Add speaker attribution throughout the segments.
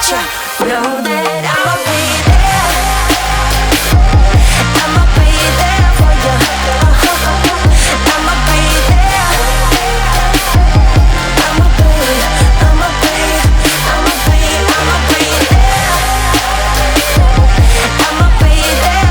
Speaker 1: you know that I'ma be there. I'ma be there for you. I'ma be there. I'ma be there for you. I'ma be there. I'ma be there,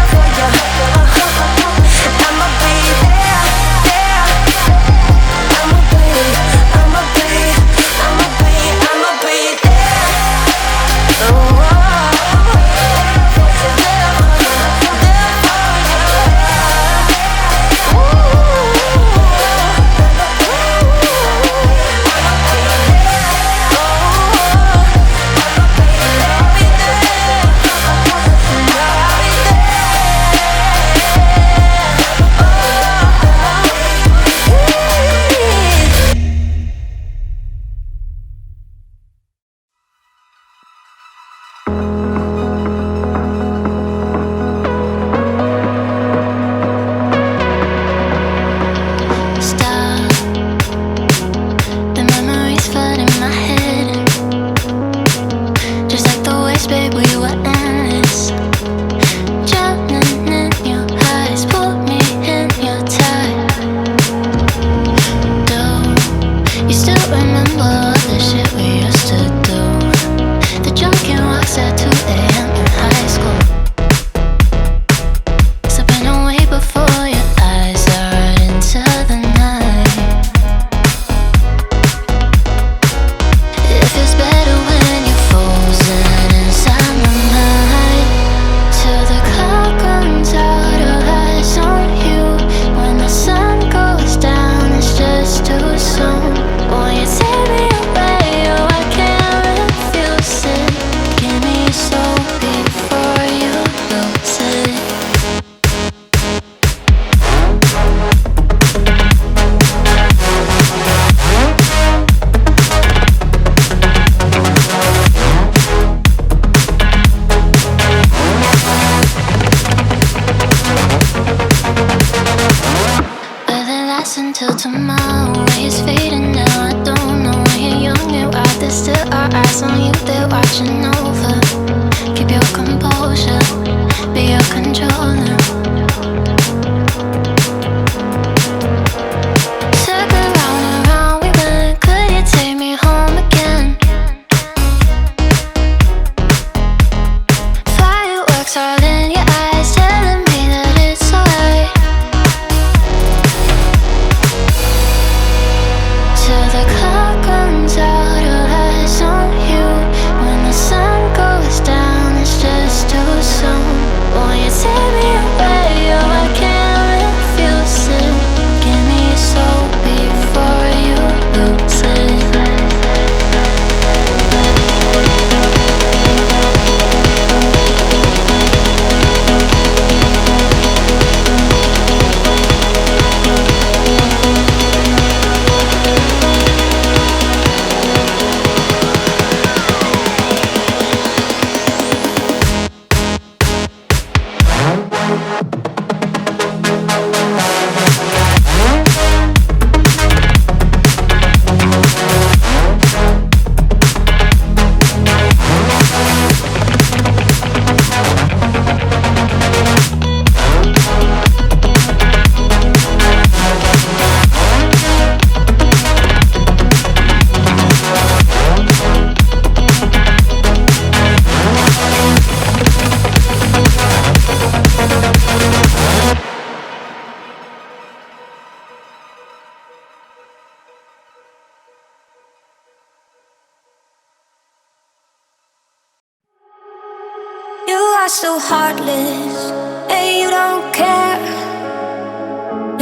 Speaker 2: are so heartless, and you don't care.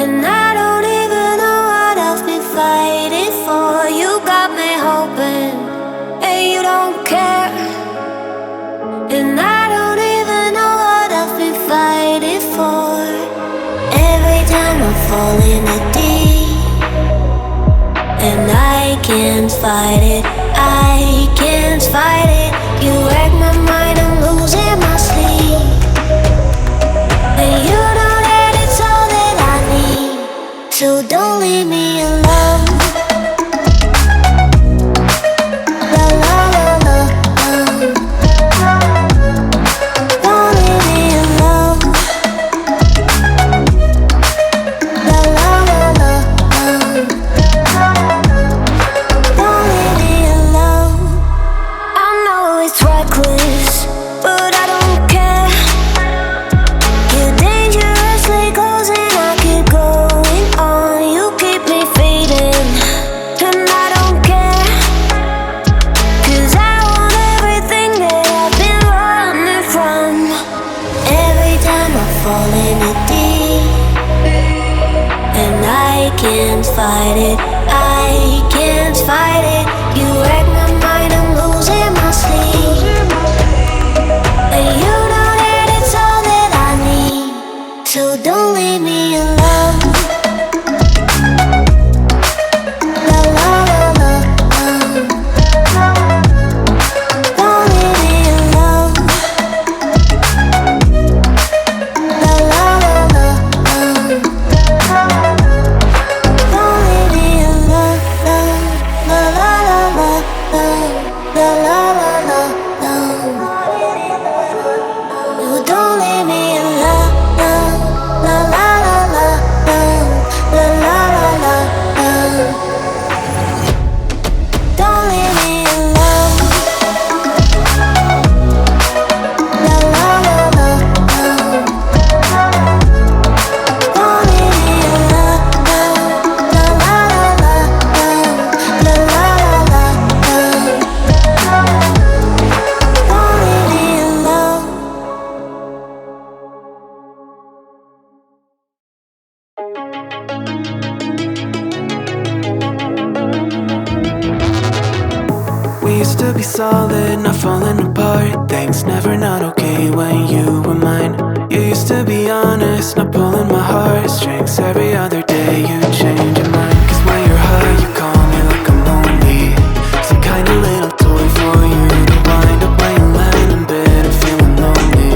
Speaker 2: And I don't even know what I've been fighting for. You got me hoping, and you don't care. And I don't even know what I've been fighting for. Every time I fall in the deep, and I can't fight it, I can't fight it. You wreck my mind, I'm losing my sleep. And you know that it's all that I need, so don't leave me alone. La la la la la. reckless, but I don't care. You're dangerously close and I keep going on. You keep me fading, and I don't care, 'cause I want everything that I've been running from. Every time I fall in it deep, and I can't fight it, I can't fight it. You wreck my mind, I'm losing my sleep, and you know that it's all that I need. So don't leave me alone. La la la la, don't leave me alone. La la la la, don't leave me alone. La la la la, la la la la, you don't leave me alone. La la la la, la la la la, don't leave me alone. La la la la, don't leave me alone. La la la la, la la la la, don't leave me alone.
Speaker 3: We used to be solid, not falling apart. Things never not okay when you were mine. You used to be honest, not pulling my heartstrings. Every other day you change your mind. 'Cause when you're high you call me like I'm lonely. Some kind of little toy for you to wind up when you land in bed and feeling lonely.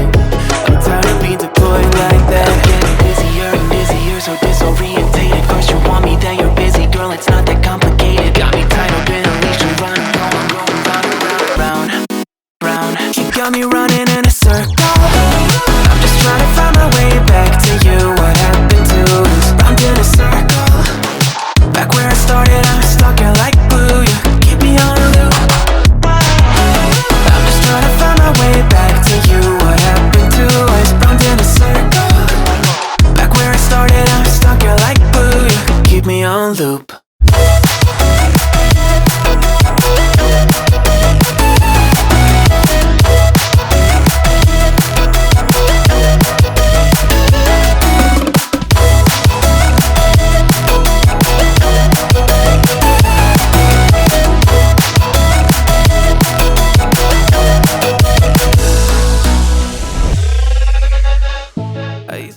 Speaker 3: I'm tired of being deployed like that. I'm getting busier and busier, so disorientated. First you want me, then you're busy. Girl, it's not that complicated. Got me tied up in a leash and running, going round, round. You got me running